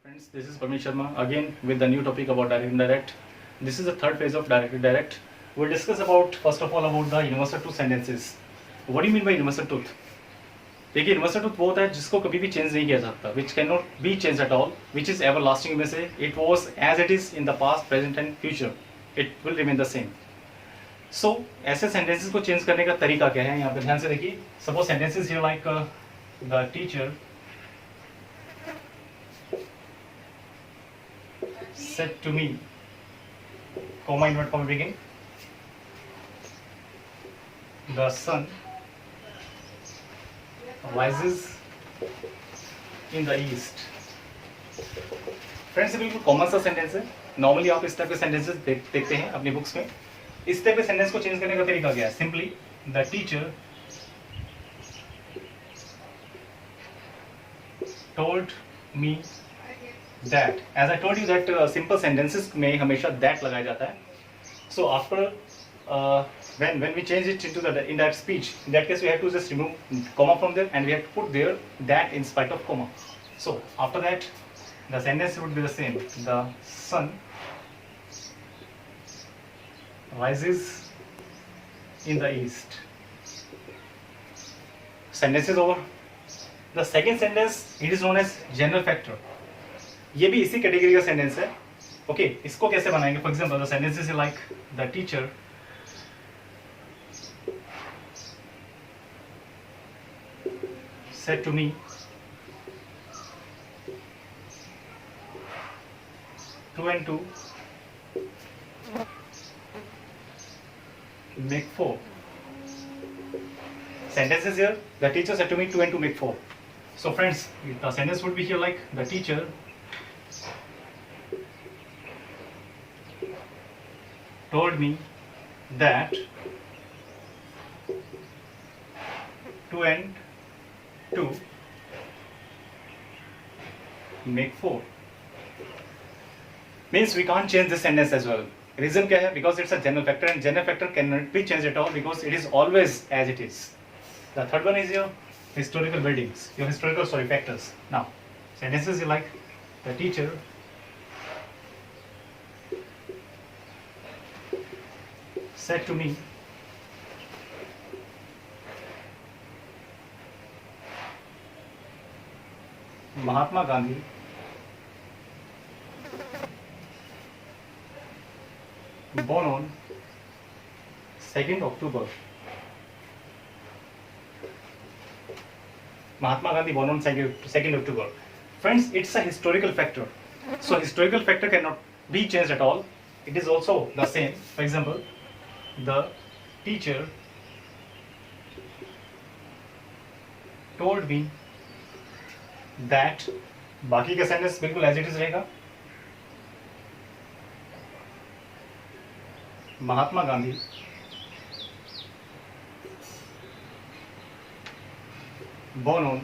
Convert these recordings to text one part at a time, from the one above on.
Friends, this is Parmesh Sharma again with the new topic about direct and indirect. This is the third phase of direct and indirect. We'll discuss about first of all about the universal truth sentences. What do you mean by universal truth? देखिए universal truth वो होता है जिसको कभी भी change नहीं किया जाता, which cannot be changed at all, which is everlasting में से it was as it is in the past, present and future. It will remain the same. So ऐसे sentences को change करने का तरीका क्या है यहाँ पे ध्यान से देखिए. Suppose sentences here like the teacher said to me, comma inverted comma begin, the sun rises in the east. Friends, बिल्कुल कॉमन सा सेंटेंस है. नॉर्मली आप इस टाइप के सेंटेंसेस देखते हैं अपनी बुक्स में. इस टाइप के सेंटेंस को चेंज करने का तरीका क्या है? Simply the teacher told me that. As I told you that simple sentences में हमेशा that लगाया जाता है. So after when we change it into the indirect speech, in that case we have to just remove comma from there and we have to put there that in spite of comma. So after that the sentence would be the same. The sun rises in the east. Sentence is over. The second sentence, it is known as general factor. ये भी इसी category का sentence है. Okay, इसको कैसे बनाएंगे? For example the sentence is like the teacher said to me, two and two make four. Sentence is here, the teacher said to me 2 and 2 make 4. So friends, the sentence would be here like the teacher told me that 2 and 2 make 4. Means we can't change this sentence as well. Reason क्या है? Because it's a general factor and general factor cannot be changed at all because it is always as it is. The third one is your historical buildings, your historical factors. Now, sentences like the teacher said to me, Mahatma Gandhi born on 2nd October. Mahatma Gandhi born on 2nd October. Friends, it's a historical factor. So historical factor cannot be changed at all. It is also the same. For example, the teacher told me that, बाकी का sentence बिल्कुल as it is रहेगा. Mahatma Gandhi born on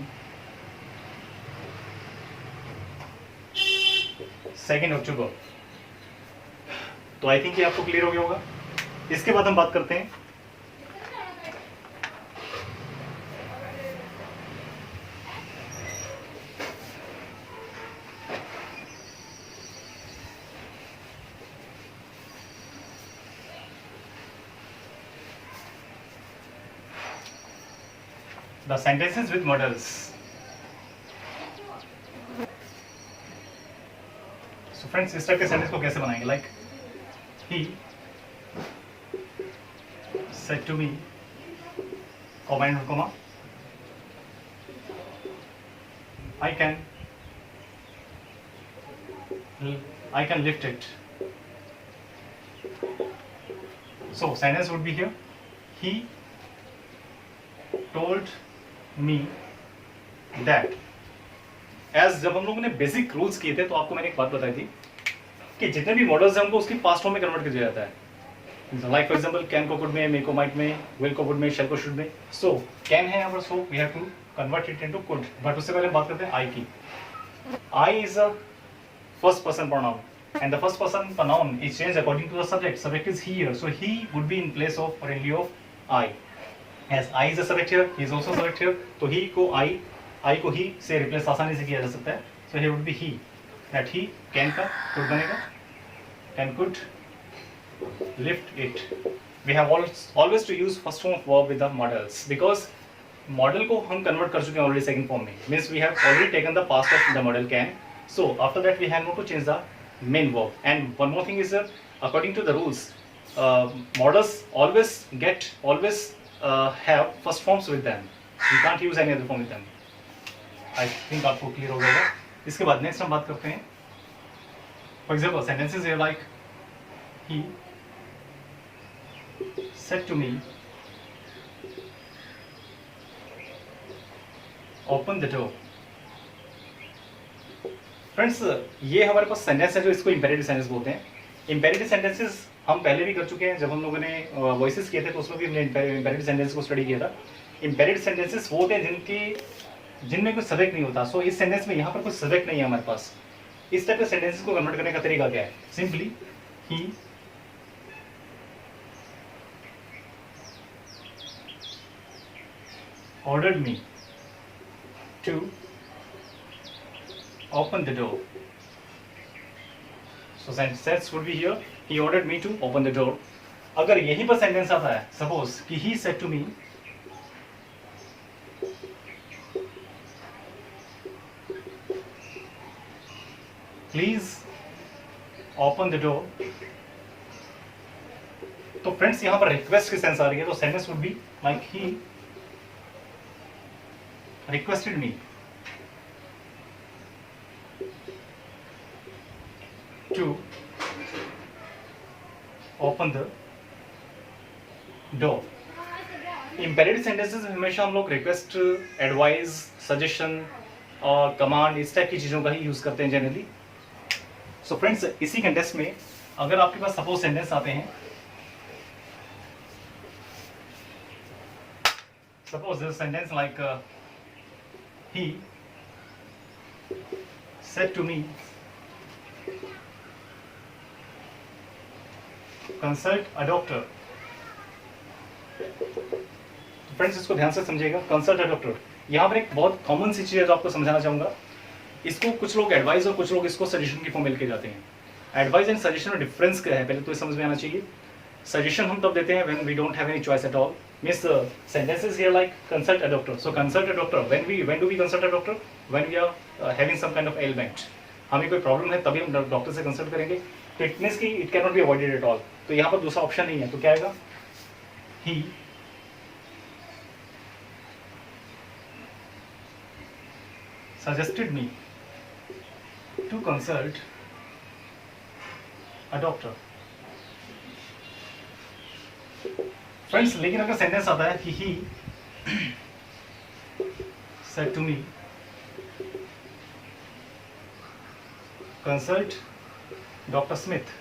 2nd October. तो I think ये आपको clear हो गया होगा. इसके बाद हम बात करते हैं the sentences with models. So friends, इस टाइप के सेंटेंस को कैसे बनाएंगे? Like he said to me, comma and comma, I can lift it. So sentence would be here, he told me that. As जब हम लोगों ने बेसिक रूल्स किए थे तो आपको मैंने एक बात बताई थी कि जितने भी मॉडल्स हैं उनको उसकी पास्ट फॉर्म में कन्वर्ट किया जाता है. लाइक फॉर एग्जांपल कैन को कुड में, मे को माइट में, विल को वुड में, शैल को शुड में. सो कैन है यहाँ पर, so we have to convert it into could. But उससे पहले हम बात करते हैं आई की. I is a first person pronoun and the first person pronoun is changed according to the subject. Subject is he here, so he would be in place of or in lieu of I. As I is a subject here, he is also a subject here, तो he को I को he से replace आसानी से किया जा सकता है. So here would be he. That he can का कुड बनेगा, can could lift it. We have always to use first form of verb with the modals because modal को हम कन्वर्ट कर चुके हैं ऑलरेडी सेकंड फॉर्म में. Means we have already taken the past of the modal can. So after that we have not to change the main verb. And one more thing is according to the rules, models always have first forms with them. You can't use any other form with them. I think आपको clear हो गया. इसके बाद next हम बात करते हैं. For example sentences है like he said to me open the door. Friends ये हमारे पास सेंटेंस है जो इसको इंपेरेटिव सेंटेंस बोलते हैं. इंपेरेटिव सेंटेंसेस हम पहले भी कर चुके हैं. जब हम लोगों ने वॉइसेस किए थे तो उसमें भी हमने इंपेरेटिव सेंटेंस को स्टडी किया था. इंपेरेटिव सेंटेंसेस वो होते हैं जिनमें कोई सब्जेक्ट नहीं होता. सो इस सेंटेंस में यहाँ पर कोई सब्जेक्ट नहीं है हमारे पास. इस टाइप के सेंटेंसेस को कन्वर्ट करने का तरीका क्या है? Simply he ordered me to open the door. So sentence would be here, he ordered me to open the door. अगर यहीं पर सेंटेंस आता है सपोज कि he said to me please open the door, तो फ्रेंड्स यहां पर request की सेंस आ रही है. तो sentence would be like he requested me to open the door. Imperative sentences में हमेशा हम लोग रिक्वेस्ट, एडवाइस, सजेशन और कमांड इस टाइप की चीज़ों का ही यूज करते हैं जनरली. सो फ्रेंड्स इसी कंटेक्स्ट में अगर आपके पास सपोज सेंटेंस आते हैं, suppose this sentence like he said to me consult a doctor. Friends इसको ध्यान से समझिएगा. कंसल्ट अ डॉक्टर यहाँ पर एक बहुत कॉमन सी चीज़ है जो आपको समझाना चाहूँगा. इसको कुछ लोग एडवाइस और कुछ लोग इसको सजेशन की फॉर्म में लेके जाते हैं. एडवाइस एंड सजेशन में डिफरेंस क्या है पहले तो ये समझ में आना चाहिए. सजेशन हम तब देते हैं when we don't have any choice at all. Means the sentences here like consult a doctor. So consult a doctor. When do we consult a doctor? When we are having some kind of ailment. हमें कोई problem है तभी हम doctor से consult करेंगे. तो it means कि it can not be avoided at all. तो यहाँ पर दूसरा ऑप्शन नहीं है. तो क्या आएगा? He suggested me to consult a doctor. Friends लेकिन अगर सेंटेंस आता है कि he said to me consult Dr. Smith.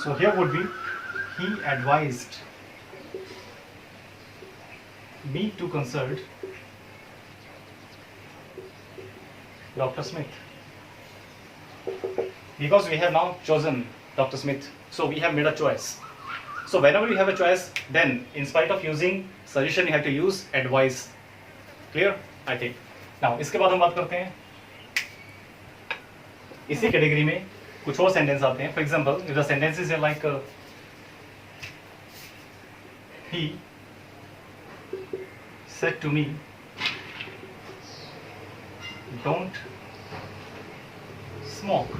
So here would be he advised me to consult Dr. Smith because we have now chosen Dr. Smith. So we have made a choice. So whenever you have a choice, then in spite of using suggestion, you have to use advice. Clear? I think. Now इसके बाद हम बात करते हैं इसी category में कुछ और सेंटेंस आते हैं. For example the sentences are like he said to me don't smoke.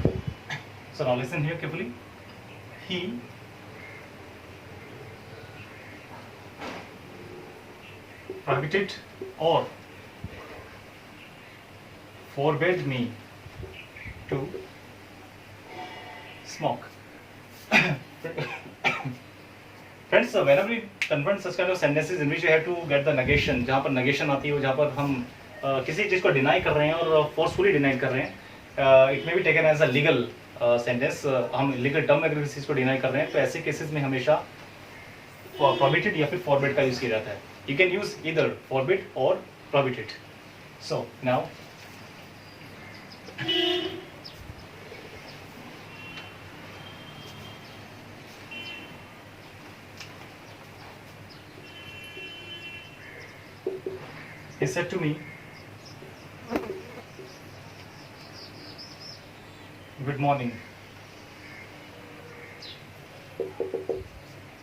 So now listen here carefully. He prohibited or forbade me to smoke. Friends, whenever we convert such kind of sentences in which you have to get the negation, जहाँ पर negation आती है, जहाँ पर हम किसी चीज़ को deny कर रहे हैं और फोर्सफुली डिनाई कर रहे हैं, it may be taken as a legal sentence. हम लीगल टर्म में अगर किसी चीज़ को डिनाई कर रहे हैं तो ऐसे केसेस में हमेशा prohibited या फिर forbid का यूज़ किया जाता है. You can use either forbid or prohibited. So now he said to me good morning.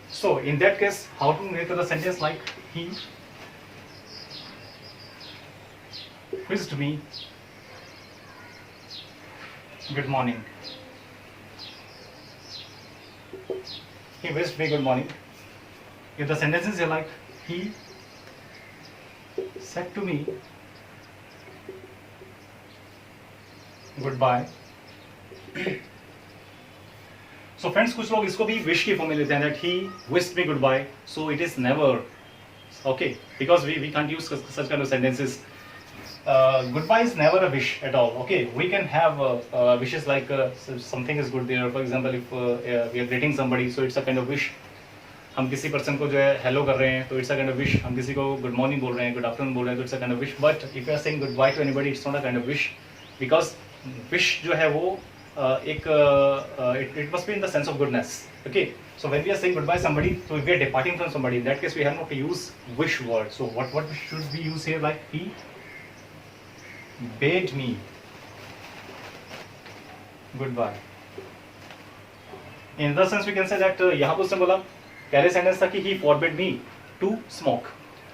So in that case, how to make the sentence like he wished me good morning. He wished me good morning. If the sentences are like he said to me goodbye. So friends, कुछ लोग इसको भी wish की form में लेते हैं that he wished me goodbye. So it is never okay because we can't use such kind of sentences. Goodbye is never a wish at all. Okay, we can have wishes like something is good there. For example, if we are greeting somebody, so it's a kind of wish. हम किसी person को जो है hello कर रहे हैं तो it's a kind of wish. हम किसी को गुड मॉर्निंग बोल रहे हैं, गुड आफ्टरनून बोल रहे हैं तो it's a kind of wish. But if you are saying good bye to anybody, it's not a kind of wish because wish जो है वो एक it must be in the sense of goodness. Okay, so when we are saying good bye somebody, so if we are departing from somebody, in that case we have not to use wish word. So what should we use here? Like he bade me goodbye. In the sense we can say that यहाँ पर उसने बोला पहले sentence था कि he forbade me to smoke.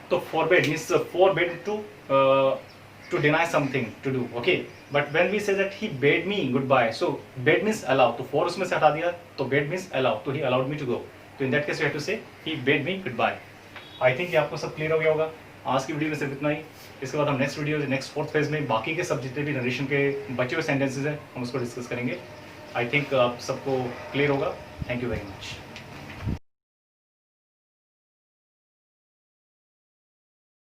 तो forbade means forbade to deny something to do. Okay, but when we say that he bade me goodbye, so bade means allow. तो for उसमें से हटा दिया तो bade means allow. तो he allowed me to go. तो in that case we have to say he bade me goodbye. I think ये आपको सब क्लियर हो गया होगा. आज की वीडियो में सिर्फ इतना ही. इसके बाद हम next video next fourth phase में बाकी के सब जितने भी नरेशन के बचे हुए सेंटेंसेज हैं हम उसको डिस्कस करेंगे. आई थिंक आप सबको क्लियर होगा. Thank you very much.